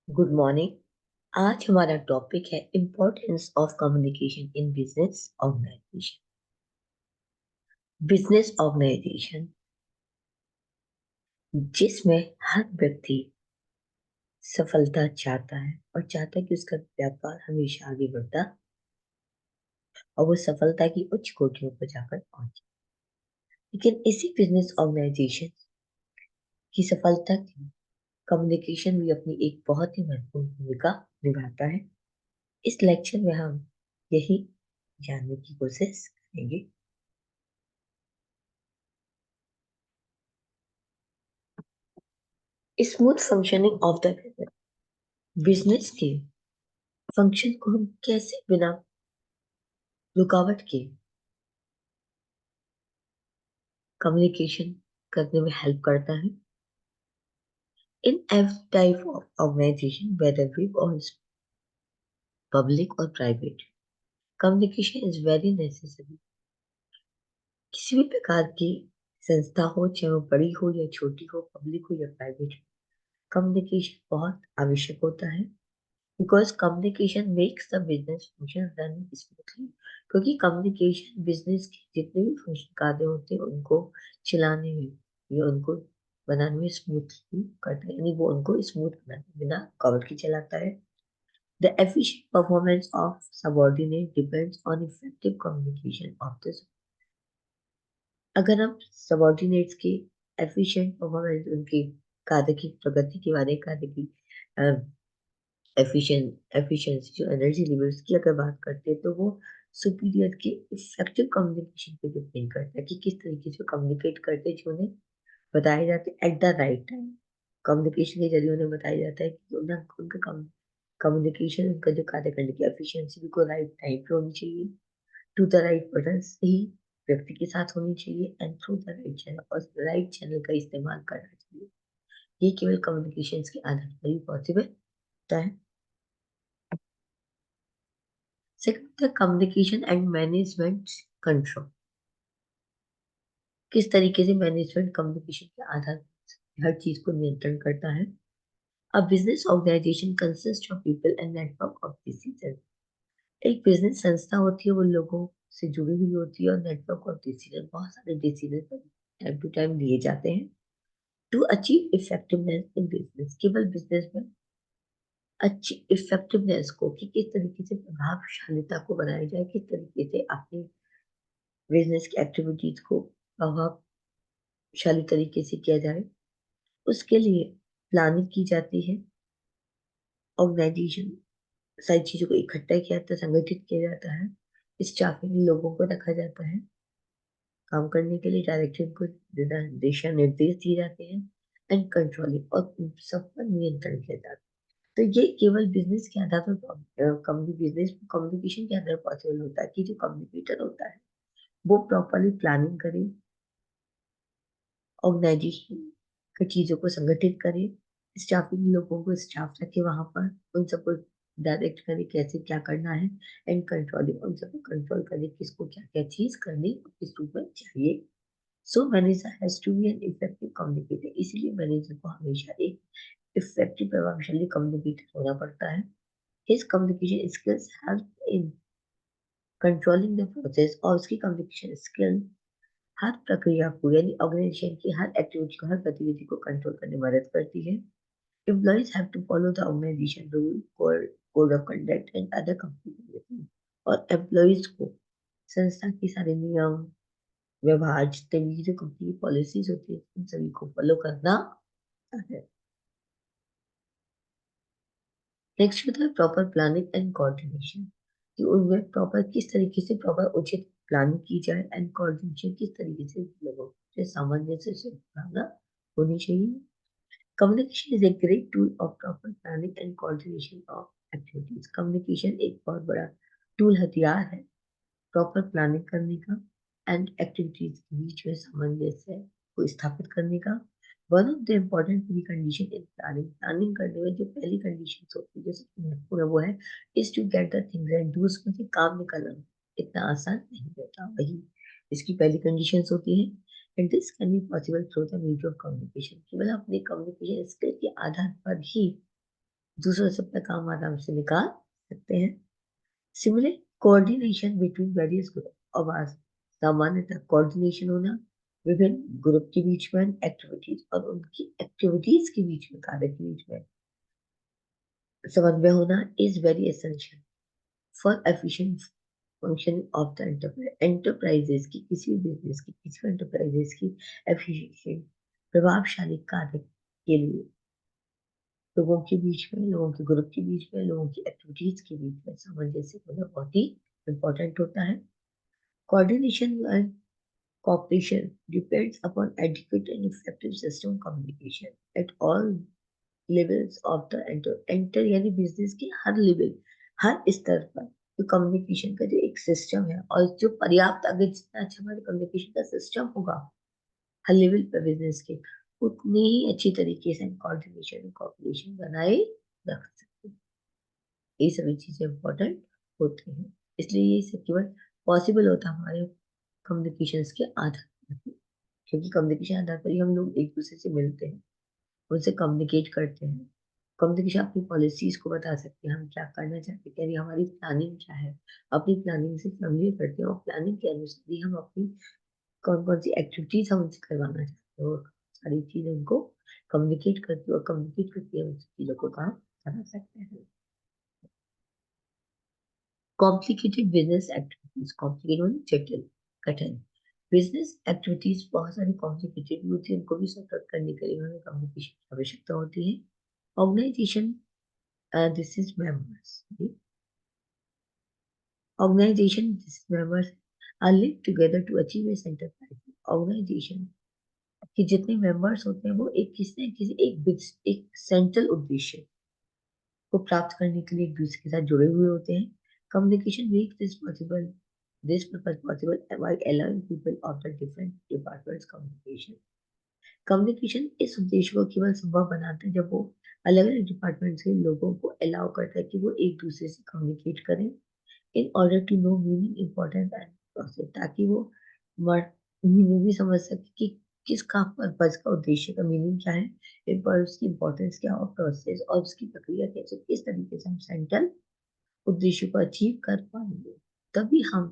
Good morning. आज हमारा topic है importance of communication in business organization. Business organization जिसमें हर व्यक्ति सफलता चाहता है और चाहता है कि उसका व्यापार हमेशा आगे बढ़ता और वो सफलता की उच्च कोटियों पर जाकर पहुंचे। लेकिन इसी बिजनेस ऑर्गेनाइजेशन की सफलता की कम्युनिकेशन भी अपनी एक बहुत ही महत्वपूर्ण भूमिका निभाता है। इस लेक्चर में हम यही जानने की कोशिश करेंगे। Smooth functioning of the business. Business के फंक्शन को हम कैसे बिना रुकावट के कम्युनिकेशन करने में हेल्प करता है। In every type of organization whether big और पब्लिक और private, communication is very necessary. किसी भी प्रकार की संस्था हो, चाहे वो बड़ी हो या छोटी हो, पब्लिक हो या प्राइवेट, कम्युनिकेशन बहुत आवश्यक होता है। Because communication makes the business function run smoothly. क्योंकि कम्युनिकेशन बिजनेस के जितने भी फंक्शन कार्य होते हैं उनको चलाने में या उनको बनाने में स्मूथली करता है, यानी वो उनको स्मूथ बनाने बिना रुकावट के चलाता है। The efficient performance of subordinate depends on effective communication of this. अगर हम सबऑर्डिनेट्स की एफिशिएंट परफॉर्मेंस, उनकी कार्य की प्रगति के बारे, कार्य की एफिशिएंसी, जो एनर्जी लेवल्स की अगर बात करते हैं, तो वो सुपीरियर के इफेक्टिव कम्युनिकेशन पे डिपेंड करता है कि किस तरीके से कम्युनिकेट करते हैं, जो उन्हें बताए जाते हैं at the right time. Communication के जरिए उन्हें बताया जाता है कि उनका कम्युनिकेशन, उनका जो कार्य करने की एफिशिएंसी बिल्कुल राइट टाइम पे होनी चाहिए, टू द राइट पर्सन, सही व्यक्ति के साथ होनी चाहिए, and through the right channel, और राइट चैनल का इस्तेमाल करना चाहिए। ये केवल कम्युनिकेशन के आधार पर ही पॉसिबल होता है। सेकंड था कम्युनिकेशन एंड मैनेजमेंट कंट्रोल। किस तरीके से मैनेजमेंट कम्युनिकेशन के आधार पर हर चीज को नियंत्रण करता है। A business organization consist of people and network of decision. एक बिजनेस संस्था होती है, वो लोगों से जुड़ी हुई होती है, और नेटवर्क ऑफ डिसीजन, बहुत सारे डिसीजन टाइम टू टाइम लिए जाते हैं। To achieve effectiveness in business, केवल बिजनेस में अच्छी इफेक्टिवनेस को, कि किस तरीके से प्रभावशालिता को बनाया जाए, किस तरीके से अपनी बिजनेस की एक्टिविटीज को प्रभावशाली तरीके से किया जाए, उसके लिए प्लानिंग की जाती है। ऑर्गेनाइजेशन सारी चीजों को इकट्ठा किया जाता है, संगठित किया जाता है। स्टाफिंग लोगों को रखा जाता है काम करने के लिए, डायरेक्टर को दिशा निर्देश दिए जाते हैं, एंड कंट्रोलिंग, और सब पर नियंत्रण किया जाता है। तो ये केवल बिजनेस के आधार पर, बिजनेस कम्युनिकेशन के आधार पर पॉसिबल होता है कि जो कम्युनिकेटर होता है वो प्रॉपरली प्लानिंग करे, ऑर्गेनाइजेशन की चीजों को संगठित करे, स्टाफिंग लोगों को स्टाफ रखे वहां पर, उन सबको डायरेक्ट करे कैसे क्या करना है, एंड कंट्रोलिंग, उन सबको कंट्रोल करे किसको क्या क्या चीज करनी और किस रूप में चाहिए। So manager has to be an effective communicator, इसीलिए मैनेजर को हमेशा एक इफेक्टिव प्रभावशाली कम्युनिकेटर होना पड़ता है। His communication skills help in controlling the process, और उसकी कम्युनिकेशन स्किल हर प्रक्रिया को, यानी ऑर्गेनाइजेशन की हर एक्टिविटी को, हर गतिविधि को कंट्रोल करने में मदद करती है। Employees have to follow the organization rule, code of conduct and other company policy. और एम्प्लॉइज को संस्था के सारे नियम, व्यवहार, जितने भी जो कंपनी की पॉलिसीज होती है, उन सभी को फॉलो करना है। नेक्स्ट होता है प्रॉपर प्लानिंग एंड कोऑर्डिनेशन, कि उनमें प्रॉपर किस तरीके से प्रॉपर उचित प्लानिंग की जाए, एंड कोऑर्डिनेशन किस तरीके से लोगों से सामंजस्य से भावना होनी चाहिए। Communication is a great tool of proper planning and coordination of activities. Communication एक बहुत बड़ा टूल, हथियार है प्रॉपर प्लानिंग करने का, एंड एक्टिविटीज के बीच में सामंजस्य को स्थापित करने का। One of the important pre condition in planning, planning करने में जो पहली कंडीशन होती है, जो सबसे महत्वपूर्ण है, वो है is to get the things and do. उसमें से काम निकालना इतना आसान नहीं होता, वही इसकी पहली कंडीशन होती है। And this can be possible through the media of communication, केवल अपने कम्युनिकेशन स्किल के आधार पर ही दूसरों से अपना काम आराम से निकाल सकते हैं। Similar coordination between various group, और सामान्यतः कोऑर्डिनेशन होना विभिन्न ग्रुप के बीच में एक्टिविटीज और उनकी एक्टिविटीज के बीच में, कार्य के बीच में समन्वय होना is very essential for efficient function of the enterprises की, किसी भी बिजनेस की, किसी एंटरप्राइजेस की एफिशिएंट प्रभावशाली कार्य के लिए लोगों के बीच में, लोगों के ग्रुप के बीच में, लोगों की एक्टिविटीज के बीच में सामंजस्य होना बहुत ही इंपॉर्टेंट होता है। Coordination and cooperation depends upon adequate and effective system communication at all levels of the enter यानी बिजनेस के हर लेवल, हर स्तर पर जो कम्युनिकेशन का जो एक सिस्टम है, और जो पर्याप्त, अगर जितना अच्छा हमारे कम्युनिकेशन का सिस्टम होगा हर लेवल पर बिजनेस के, उतनी ही अच्छी तरीके से कोऑर्डिनेशन कोऑपरेशन बनाए रख सकते हैं। ये सभी चीजें इंपॉर्टेंट होती हैं, इसलिए ये सब केवल पॉसिबल होता है हमारे कम्युनिकेशंस के आधार पर, क्योंकि कम्युनिकेशन आधार पर ही हम लोग एक दूसरे से मिलते हैं, उनसे कम्युनिकेट करते हैं। कम्युनिकेशन अपनी पॉलिसीज को बता सकते हैं, हम क्या करना चाहते हैं, यानी हमारी प्लानिंग क्या है, अपनी प्लानिंग से फैमिली करते हैं, और प्लानिंग के अनुसार ही हम अपनी कौन कौन सी एक्टिविटीज हम उनसे करवाना चाहते हैं, और सारी चीजें उनको कम्युनिकेट करती है, और कम्युनिकेट करती है उन चीजों को काम करा सकते हैं। कॉम्प्लिकेटेड बिजनेस एक्टिविटीज, कॉम्प्लिकेटेड जटिल, कठिन बिजनेस एक्टिविटीज बहुत सारी कॉम्प्लिकेटेड होती है, उनको भी सॉर्ट आउट करने के लिए हमें कम्युनिकेशन की आवश्यकता होती है। Organization, this is members, organization this members are link together to achieve a enterprise. Organization के जितने मेंबर्स होते हैं वो एक किसी न किसी एक सेंट्रल उद्देश्य को प्राप्त करने के लिए एक दूसरे के साथ जुड़े हुए होते हैं। Communication make this possible, this purpose possible by allowing people of the different departments communication. Communication इस उद्देश्य को केवल संभव बनाता है जब वो अलग अलग डिपार्टमेंट के लोगों को अलाउ करता है कि वो एक दूसरे से कम्युनिकेट करें in order to know meaning importance and process, ताकि वो मीनिंग भी समझ सके कि किसका पर्पज का उद्देश्य का मीनिंग क्या है, पर उसकी इम्पोर्टेंस क्या और प्रोसेस और उसकी प्रक्रिया कैसे, किस तरीके से हम सेंट्रल उद्देश्य को अचीव कर पाएंगे। तभी हम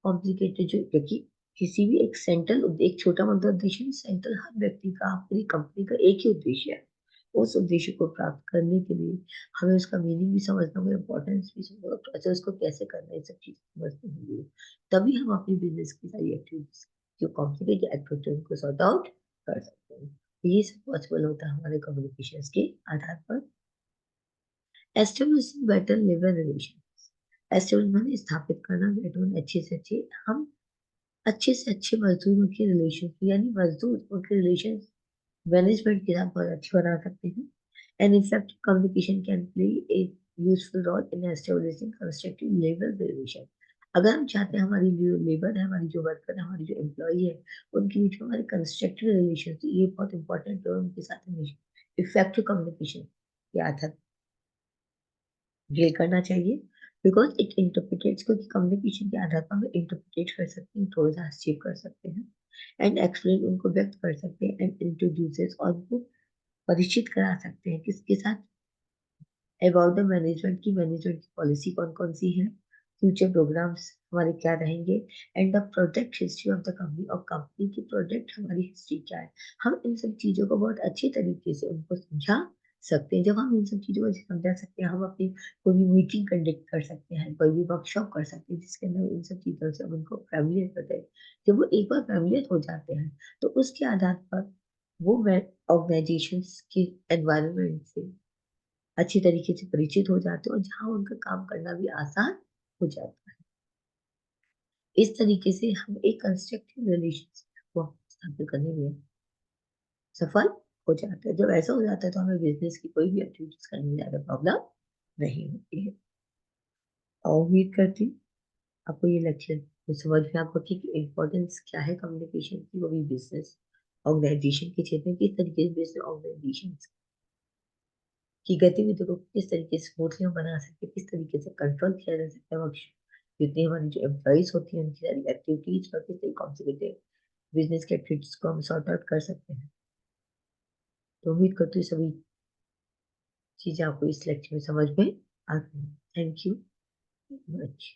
कॉम्प्लिकेटेड जो, क्योंकि किसी भी एक सेंट्रल, एक छोटा मोटा उद्देश्य नहीं, सेंट्रल हर व्यक्ति का, पूरी कंपनी का एक ही उद्देश्य है। उस उद्देश्य को प्राप्त करने के लिए हमें उसका मीनिंग भी समझना होगा, इम्पोर्टेंस भी समझना होगा, अच्छा उसको कैसे करना है, ये सब चीजें समझनी होंगी, तभी हम अपनी बिजनेस की सारी एक्टिविटीज, जो कॉम्प्लिकेटेड एक्टिविटी उनको सॉर्ट आउट कर सकते हैं। ये सब पॉसिबल होता है हमारे कम्युनिकेशन के आधार पर। Establishing better labour relation, establish माने स्थापित करना, बेटर माने अच्छे से अच्छे, हम अच्छे से अच्छे मजदूरों के रिलेशन, यानी मजदूर उनके रिलेशन मैनेजमेंट के साथ बहुत अच्छे बना सकते हैं। And effective communication can play a useful role in establishing constructive labour relation. अगर हम चाहते हैं हमारी जो लेबर है, हमारी जो वर्कर है, हमारी जो एम्प्लॉई है, उनके बीच में हमारे कंस्ट्रक्टिव रिलेशन, ये बहुत इंपॉर्टेंट है, उनके साथ हमेशा इफेक्टिव कम्युनिकेशन के आधार डील करना चाहिए, बिकॉज इट इंटरप्रिटेट्स, क्योंकि कम्युनिकेशन के आधार पर हम इंटरप्रिटेट कर सकते हैं, थोड़ा सा अचीव कर सकते हैं, एंड एक्सप्लेन उनको व्यक्त कर सकते हैं, एंड इंट्रोड्यूसेस और उनको परिचित करा सकते हैं किसके साथ, अबाउट द मैनेजमेंट की पॉलिसी कौन कौन सी है, फ्यूचर प्रोग्राम्स हमारे क्या रहेंगे, and the project history of the company, और कंपनी की प्रोजेक्ट हमारी हिस्ट्री क्या है। हम इन सब चीजों को बहुत अच्छे तरीके से उनको समझा सकते हैं। जब हम इन सब चीजों को समझा सकते हैं, हम अपनी कोई भी मीटिंग कंडक्ट कर सकते हैं, कोई भी वर्कशॉप कर सकते हैं, जिसके अंदर इन सब चीजों से हम उनको फैमिलियर करते हैं। जब वो एक बार फैमिलियर हो जाते हैं, तो उसके आधार पर वो ऑर्गेनाइजेशन के एनवायरमेंट से अच्छी तरीके से परिचित हो जाते हैं, और जहाँ उनका काम करना भी आसान हो जाता है। इस तरीके से हम एक कंस्ट्रक्टिव रिलेशनशिप को स्थापित करने में सफल हो जाते हैं। जब ऐसा हो जाता है तो हमें बिजनेस की कोई भी एक्टिविटीज करने में ज्यादा प्रॉब्लम नहीं होती है। और उम्मीद करती हूँ आपको ये लेक्चर समझ में आपको कि इम्पोर्टेंस क्या है कम्युनिकेशन की, वो भी बिजनेस ऑर्गेनाइजेशन के क्षेत्र में, किस तरीके से बिजनेस ऑर्गेनाइजेशन की गतिविधि को किस तरीके से स्मूथली हम बना सकते हैं, किस तरीके से कंट्रोल किया जा सकता है, जितनी हमारी जो एम्प्लॉइज होती हैं उनकी सारी एक्टिविटीज पर किस तरीके कॉम्प्लिकेटेड बिजनेस की एक्टिविटीज को हम सॉर्ट आउट कर सकते हैं। तो उम्मीद करती हूँ सभी चीजें आपको इस लेक्चर में समझ में आती हैं। Thank you much.